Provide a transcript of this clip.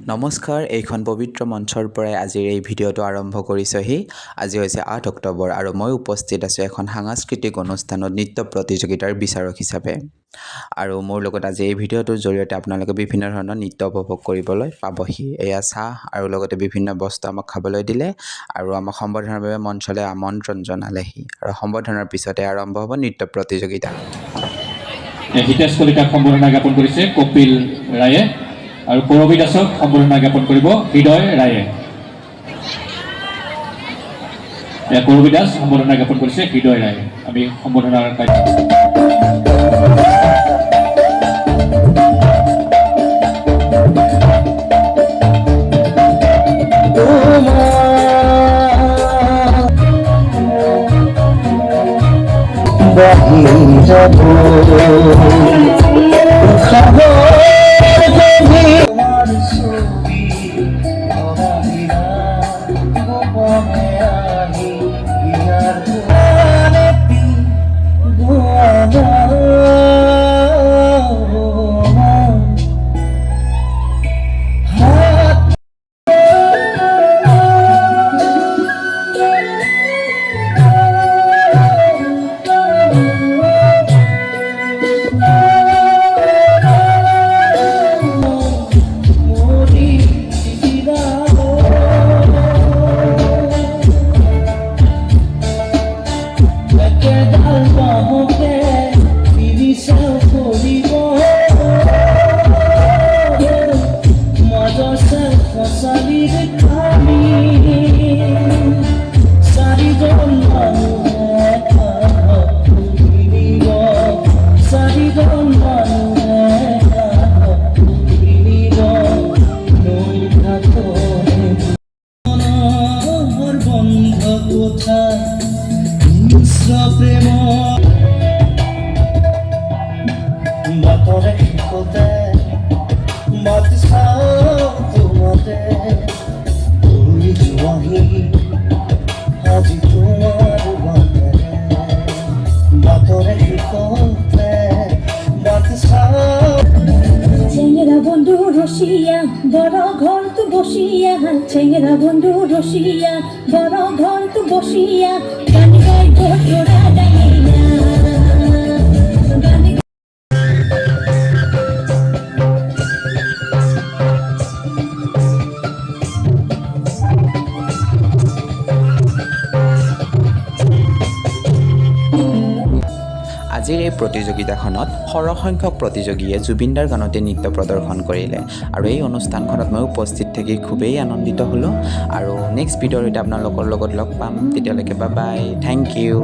নমস্কাৰ, এইখন পবিত্ৰ মঞ্চৰ পৰাই আজিৰ এই ভিডিঅ'টো আৰম্ভ কৰিছোহি। আজি হৈছে ৮ অক্টোবৰ আৰু মই উপস্থিত আছোঁ এখন সাংস্কৃতিক অনুষ্ঠানত নৃত্য প্ৰতিযোগিতাৰ বিচাৰক হিচাপে। আৰু মোৰ লগত আজি এই ভিডিঅ'টোৰ জৰিয়তে আপোনালোকে বিভিন্ন ধৰণৰ নৃত্য উপভোগ কৰিবলৈ পাবহি। এয়া চাহ আৰু লগতে বিভিন্ন বস্তু আমাক খাবলৈ দিলে আৰু আমাক সম্বৰ্ধনাৰ বাবে মঞ্চলৈ আমন্ত্ৰণ জনালেহি। আৰু সম্বৰ্ধনাৰ পিছতে আৰম্ভ হ'ব নৃত্য প্ৰতিযোগিতা। হিতেশ কলিতাক সম্বৰ্ধনা জ্ঞাপন কৰিছে কপিল ৰায়ে আৰু কৰবী দাসক সম্বৰ্ধনা জ্ঞাপন কৰিব হৃদয় ৰায়ে। কৰবী দাস সম্বৰ্ধনা জ্ঞাপন কৰিছে হৃদয় ৰায়ে। আমি সম্বৰ্ধনাৰ চেংৰা বন্ধু ৰসিয়া বড় ঘৰ তু বসিয়া, চেংৰা বন্ধু ৰসিয়া বড় ঘৰ তু বসিয়া, গান গাই গোৰা ডাঙিয়া। আজিৰ এই প্ৰতিযোগিতাখনত সৰহসংখ্যক প্ৰতিযোগীয়ে জুবিনদাৰ গানতে নৃত্য প্ৰদৰ্শন কৰিলে আৰু এই অনুষ্ঠানখনত মই উপস্থিত থাকি খুবেই আনন্দিত হ'লোঁ। আৰু নেক্সট ভিডিঅ'ত আপোনালোকৰ লগত লগ পাম, তেতিয়ালৈকে বাই বাই, থেংক ইউ।